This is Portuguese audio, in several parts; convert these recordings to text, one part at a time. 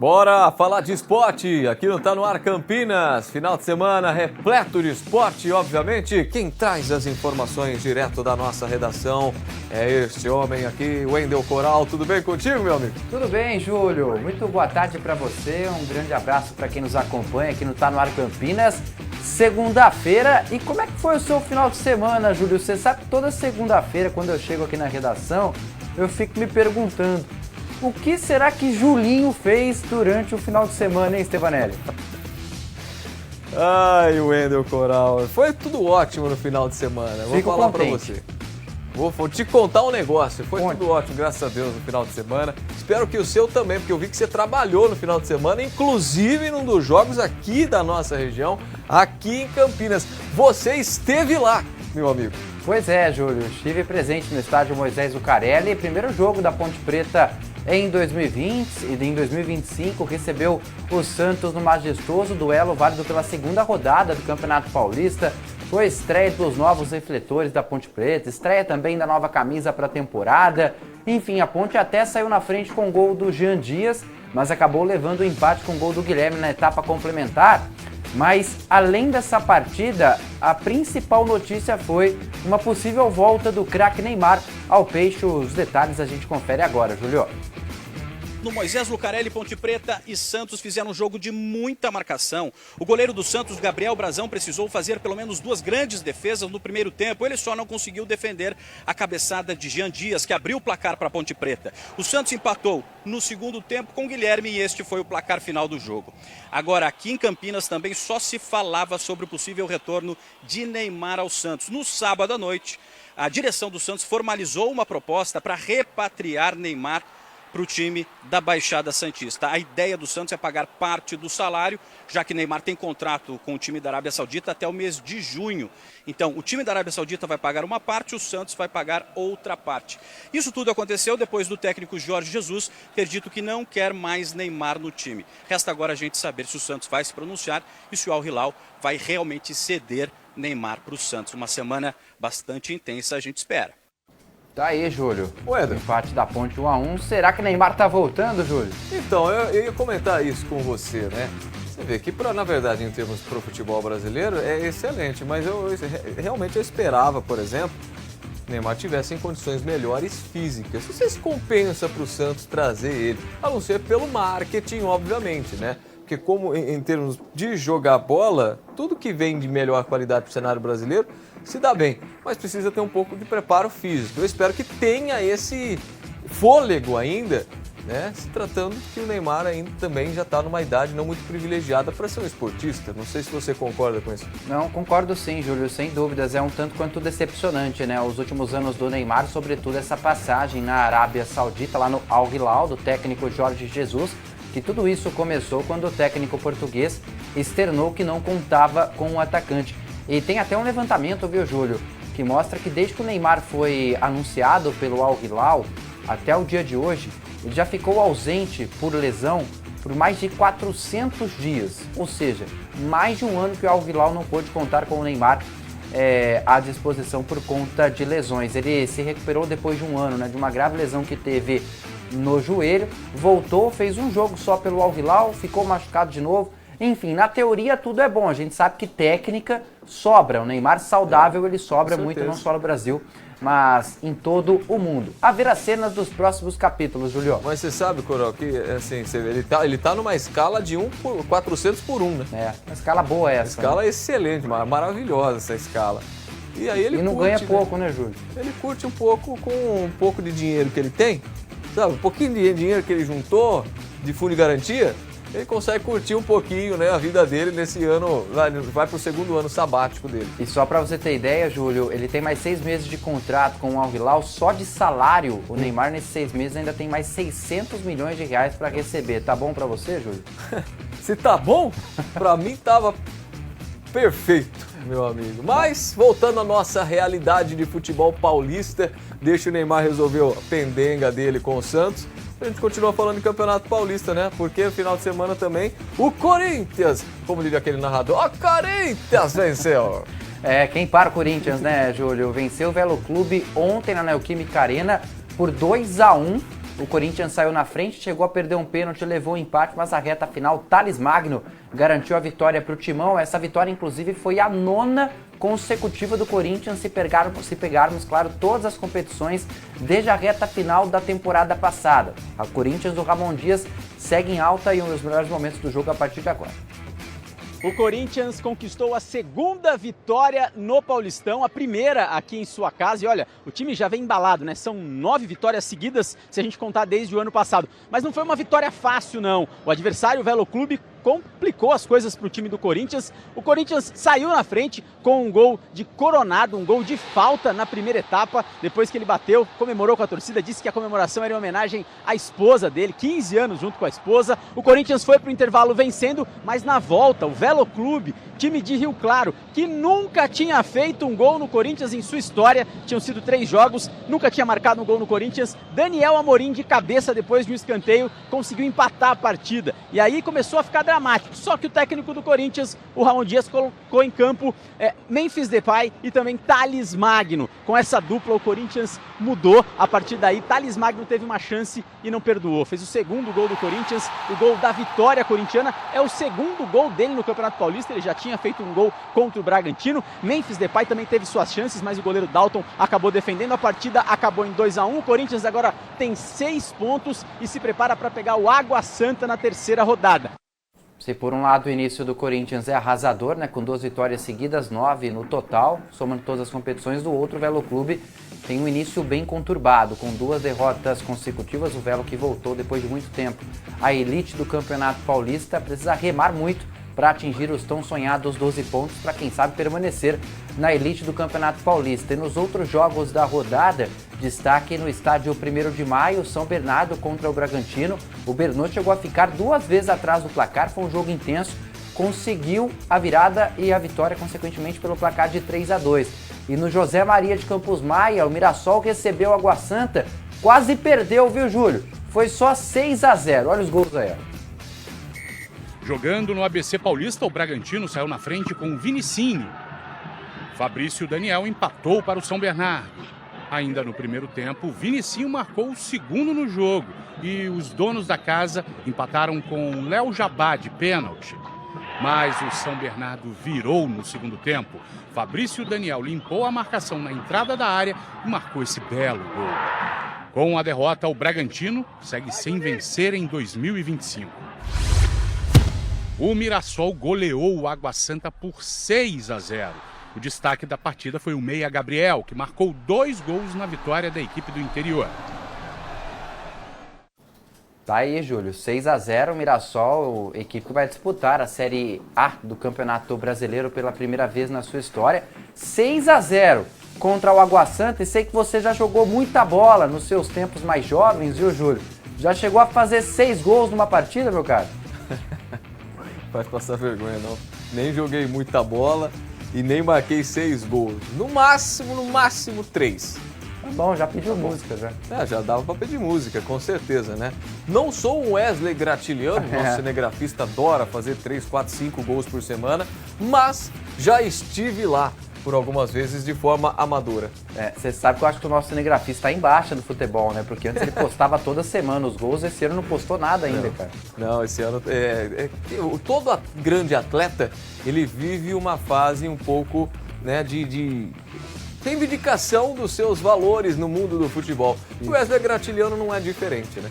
Bora falar de esporte, aqui no Tá No Ar Campinas, final de semana repleto de esporte, obviamente. Quem traz as informações direto da nossa redação é este homem aqui, Wendel Coral. Tudo bem contigo, meu amigo? Tudo bem, Júlio. Muito boa tarde para você, um grande abraço para quem nos acompanha aqui no Tá No Ar Campinas. Segunda-feira, e como é que foi o seu final de semana, Júlio? Você sabe que toda segunda-feira, quando eu chego aqui na redação, eu fico me perguntando: o que será que Julinho fez durante o final de semana, hein, Stevanelli? Ai, Wendel Coral, foi tudo ótimo no final de semana. Vou falar pra você. Vou te contar um negócio. Foi tudo ótimo, graças a Deus, no final de semana. Espero que o seu também, porque eu vi que você trabalhou no final de semana, inclusive num dos jogos aqui da nossa região, aqui em Campinas. Você esteve lá, meu amigo. Pois é, Júlio. Estive presente no estádio Moisés Zucarelli, primeiro jogo da Ponte Preta em 2020 e em 2025 recebeu o Santos no majestoso duelo válido pela segunda rodada do Campeonato Paulista. Foi a estreia dos novos refletores da Ponte Preta, estreia também da nova camisa para a temporada. Enfim, a Ponte até saiu na frente com o gol do Jean Dias, mas acabou levando o empate com o gol do Guilherme na etapa complementar. Mas, além dessa partida, a principal notícia foi uma possível volta do craque Neymar ao Peixe. Os detalhes a gente confere agora, Julio. No Moisés Zucarelli, Ponte Preta e Santos fizeram um jogo de muita marcação. O goleiro do Santos, Gabriel Brazão, precisou fazer pelo menos duas grandes defesas no primeiro tempo. Ele só não conseguiu defender a cabeçada de Jean Dias, que abriu o placar para a Ponte Preta. O Santos empatou no segundo tempo com o Guilherme e este foi o placar final do jogo. Agora, aqui em Campinas também só se falava sobre o possível retorno de Neymar ao Santos. No sábado à noite, a direção do Santos formalizou uma proposta para repatriar Neymar para o time da Baixada Santista. A ideia do Santos é pagar parte do salário, já que Neymar tem contrato com o time da Arábia Saudita até o mês de junho. Então, o time da Arábia Saudita vai pagar uma parte, o Santos vai pagar outra parte. Isso tudo aconteceu depois do técnico Jorge Jesus ter dito que não quer mais Neymar no time. Resta agora a gente saber se o Santos vai se pronunciar e se o Al Hilal vai realmente ceder Neymar para o Santos. Uma semana bastante intensa, a gente espera. Tá aí, Júlio. O empate da Ponte 1-1. Será que Neymar tá voltando, Júlio? Então, eu ia comentar isso com você, né? Você vê que, na verdade, em termos pro futebol brasileiro, é excelente. Mas realmente eu esperava, por exemplo, que Neymar tivesse em condições melhores físicas. Não sei se compensa para o Santos trazer ele, a não ser pelo marketing, obviamente, né? Porque como em termos de jogar bola, tudo que vem de melhor qualidade para o cenário brasileiro se dá bem, mas precisa ter um pouco de preparo físico. Eu espero que tenha esse fôlego ainda, né? Se tratando que o Neymar ainda também já está numa idade não muito privilegiada para ser um esportista. Não sei se você concorda com isso. Não, concordo sim, Júlio, sem dúvidas. É um tanto quanto decepcionante, né? Os últimos anos do Neymar, sobretudo essa passagem na Arábia Saudita, lá no Al Hilal, do técnico Jorge Jesus, que tudo isso começou quando o técnico português externou que não contava com o atacante. E tem até um levantamento, viu, Júlio, que mostra que desde que o Neymar foi anunciado pelo Al Hilal até o dia de hoje, ele já ficou ausente por lesão por mais de 400 dias. Ou seja, mais de um ano que o Al Hilal não pôde contar com o Neymar à disposição por conta de lesões. Ele se recuperou depois de um ano, né, de uma grave lesão que teve no joelho, voltou, fez um jogo só pelo Al Hilal, ficou machucado de novo. Enfim, na teoria tudo é bom, a gente sabe que técnica sobra, o Neymar saudável ele sobra muito, não só no Brasil, mas em todo o mundo. A ver as cenas dos próximos capítulos, Julio. Mas você sabe, Coral, que assim, ele tá numa escala de 400 por 1, né? É, uma escala boa essa. Uma escala né? Excelente, maravilhosa essa escala. E aí ele não curte, ganha pouco, né, Júlio? Ele curte um pouco com um pouco de dinheiro que ele tem, sabe? Um pouquinho de dinheiro que ele juntou de fundo de garantia, ele consegue curtir um pouquinho, né, a vida dele nesse ano, vai pro segundo ano sabático dele. E só pra você ter ideia, Júlio, ele tem mais 6 meses de contrato com o Al Hilal, só de salário, o Neymar nesses 6 meses ainda tem mais 600 milhões de reais pra receber. Tá bom pra você, Júlio? Se tá bom, pra mim tava perfeito, meu amigo. Mas, voltando à nossa realidade de futebol paulista, deixa o Neymar resolver a pendenga dele com o Santos. A gente continua falando de Campeonato Paulista, né? Porque no final de semana também o Corinthians, como diria aquele narrador, o Corinthians venceu. Quem para o Corinthians, né, Júlio? Venceu o Velo Clube ontem na Neoquímica Arena por 2-1. o Corinthians saiu na frente, chegou a perder um pênalti, levou um empate, mas a reta final, Thales Magno garantiu a vitória para o Timão. Essa vitória, inclusive, foi a 9ª consecutiva do Corinthians, se pegarmos, claro, todas as competições desde a reta final da temporada passada. A Corinthians do Ramon Dias segue em alta e um dos melhores momentos do jogo a partir de agora. O Corinthians conquistou a 2ª vitória no Paulistão, a primeira aqui em sua casa. E olha, o time já vem embalado, né? São 9 vitórias seguidas, se a gente contar desde o ano passado. Mas não foi uma vitória fácil, não. O adversário, o Velo Clube, complicou as coisas para o time do Corinthians. O Corinthians saiu na frente com um gol de Coronado, um gol de falta na primeira etapa. Depois que ele bateu, comemorou com a torcida, disse que a comemoração era em homenagem à esposa dele, 15 anos junto com a esposa. O Corinthians foi para o intervalo vencendo, mas na volta, o Velo Clube, time de Rio Claro, que nunca tinha feito um gol no Corinthians em sua história, tinham sido 3 jogos, nunca tinha marcado um gol no Corinthians. Daniel Amorim, de cabeça, depois de um escanteio, conseguiu empatar a partida. E aí começou a ficar dramático. Só que o técnico do Corinthians, o Ramon Dias, colocou em campo Memphis Depay e também Thales Magno. Com essa dupla, o Corinthians mudou. A partir daí, Thales Magno teve uma chance e não perdoou. Fez o 2º gol do Corinthians, o gol da vitória corintiana. É o 2º gol dele no Campeonato Paulista. Ele já tinha feito um gol contra o Bragantino. Memphis Depay também teve suas chances, mas o goleiro Dalton acabou defendendo. A partida acabou em 2-1. O Corinthians agora tem 6 pontos e se prepara para pegar o Água Santa na 3ª rodada. Se por um lado o início do Corinthians é arrasador, né, com 2 vitórias seguidas, 9 no total, somando todas as competições, do outro, o Velo Clube tem um início bem conturbado, com 2 derrotas consecutivas. O Velo, que voltou depois de muito tempo à elite do Campeonato Paulista, precisa remar muito para atingir os tão sonhados 12 pontos, para quem sabe permanecer na elite do Campeonato Paulista. E nos outros jogos da rodada, destaque no estádio 1º de Maio, São Bernardo contra o Bragantino. O Bernot chegou a ficar 2 vezes atrás do placar, foi um jogo intenso, conseguiu a virada e a vitória, consequentemente, pelo placar de 3-2. E no José Maria de Campos Maia, o Mirassol recebeu o Água Santa, quase perdeu, viu, Júlio? Foi só 6-0, olha os gols aí. Jogando no ABC Paulista, o Bragantino saiu na frente com o Vinicinho. Fabrício Daniel empatou para o São Bernardo. Ainda no primeiro tempo, Vinicinho marcou o 2º no jogo e os donos da casa empataram com Léo Jabá de pênalti. Mas o São Bernardo virou no segundo tempo. Fabrício Daniel limpou a marcação na entrada da área e marcou esse belo gol. Com a derrota, o Bragantino segue sem vencer em 2025. O Mirassol goleou o Água Santa por 6-0. O destaque da partida foi o meia Gabriel, que marcou 2 gols na vitória da equipe do interior. Tá aí, Júlio, 6-0, o Mirassol, equipe que vai disputar a Série A do Campeonato Brasileiro pela primeira vez na sua história. 6-0 contra o Água Santa, e sei que você já jogou muita bola nos seus tempos mais jovens, viu, Júlio? Já chegou a fazer 6 gols numa partida, meu cara? Vai passar vergonha, não. Nem joguei muita bola e nem marquei 6 gols. No máximo 3. Tá bom, já pediu música, já. Já dava pra pedir música, com certeza, né? Não sou um Wesley Gratiliano, nosso cinegrafista adora fazer 3, 4, 5 gols por semana, mas já estive lá por algumas vezes de forma amadora. Você sabe que eu acho que o nosso cinegrafista está em baixa do futebol, né? Porque antes ele postava toda semana os gols, esse ano não postou nada ainda, cara. Não, esse ano... todo grande atleta, ele vive uma fase um pouco, né, de reivindicação dos seus valores no mundo do futebol. O Wesley Gratiliano não é diferente, né?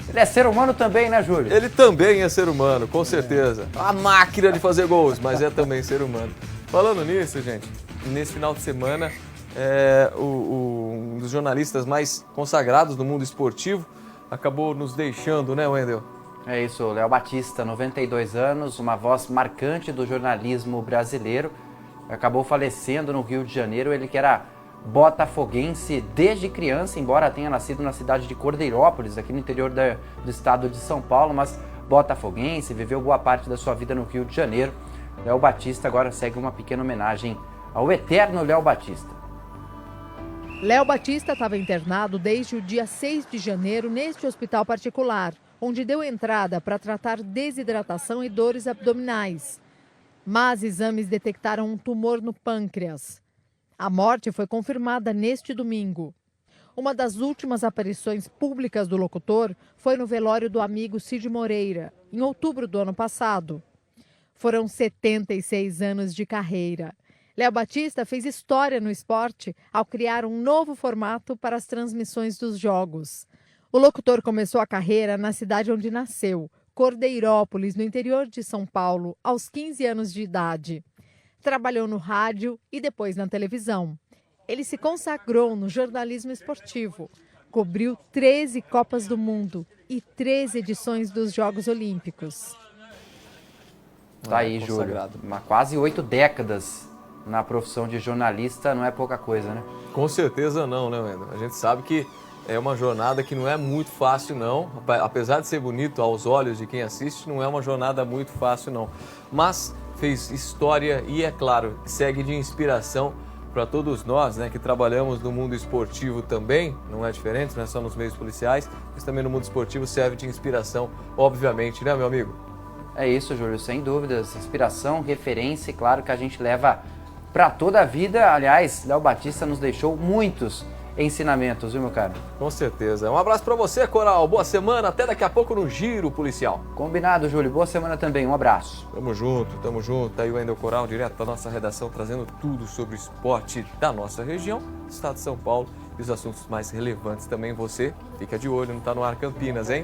Ele é ser humano também, né, Júlio? Ele também é ser humano, com certeza. A máquina de fazer gols, mas é também ser humano. Falando nisso, gente, nesse final de semana, um dos jornalistas mais consagrados do mundo esportivo acabou nos deixando, né, Wendel? É isso, Léo Batista, 92 anos, uma voz marcante do jornalismo brasileiro, acabou falecendo no Rio de Janeiro. Ele que era botafoguense desde criança, embora tenha nascido na cidade de Cordeirópolis, aqui no interior do estado de São Paulo, mas botafoguense, viveu boa parte da sua vida no Rio de Janeiro. Léo Batista agora segue uma pequena homenagem ao eterno Léo Batista. Léo Batista estava internado desde o dia 6 de janeiro neste hospital particular, onde deu entrada para tratar desidratação e dores abdominais. Mas exames detectaram um tumor no pâncreas. A morte foi confirmada neste domingo. Uma das últimas aparições públicas do locutor foi no velório do amigo Cid Moreira, em outubro do ano passado. Foram 76 anos de carreira. Léo Batista fez história no esporte ao criar um novo formato para as transmissões dos jogos. O locutor começou a carreira na cidade onde nasceu, Cordeirópolis, no interior de São Paulo, aos 15 anos de idade. Trabalhou no rádio e depois na televisão. Ele se consagrou no jornalismo esportivo. Cobriu 13 Copas do Mundo e 13 edições dos Jogos Olímpicos. Tá aí, Júlio. Quase 8 décadas na profissão de jornalista não é pouca coisa, né? Com certeza não, né, Wendel? A gente sabe que é uma jornada que não é muito fácil, não. Apesar de ser bonito aos olhos de quem assiste, não é uma jornada muito fácil, não. Mas fez história e, é claro, segue de inspiração para todos nós, né, que trabalhamos no mundo esportivo também, não é diferente, não é só nos meios policiais, mas também no mundo esportivo serve de inspiração, obviamente, né, meu amigo? É isso, Júlio, sem dúvidas. Inspiração, referência, e claro que a gente leva para toda a vida. Aliás, Léo Batista nos deixou muitos ensinamentos, viu, meu caro? Com certeza. Um abraço para você, Coral. Boa semana. Até daqui a pouco no Giro Policial. Combinado, Júlio. Boa semana também. Um abraço. Tamo junto, tamo junto. Tá aí o Wendel Coral, direto da nossa redação, trazendo tudo sobre o esporte da nossa região, estado de São Paulo, e os assuntos mais relevantes também. Você fica de olho, não tá no ar Campinas, hein?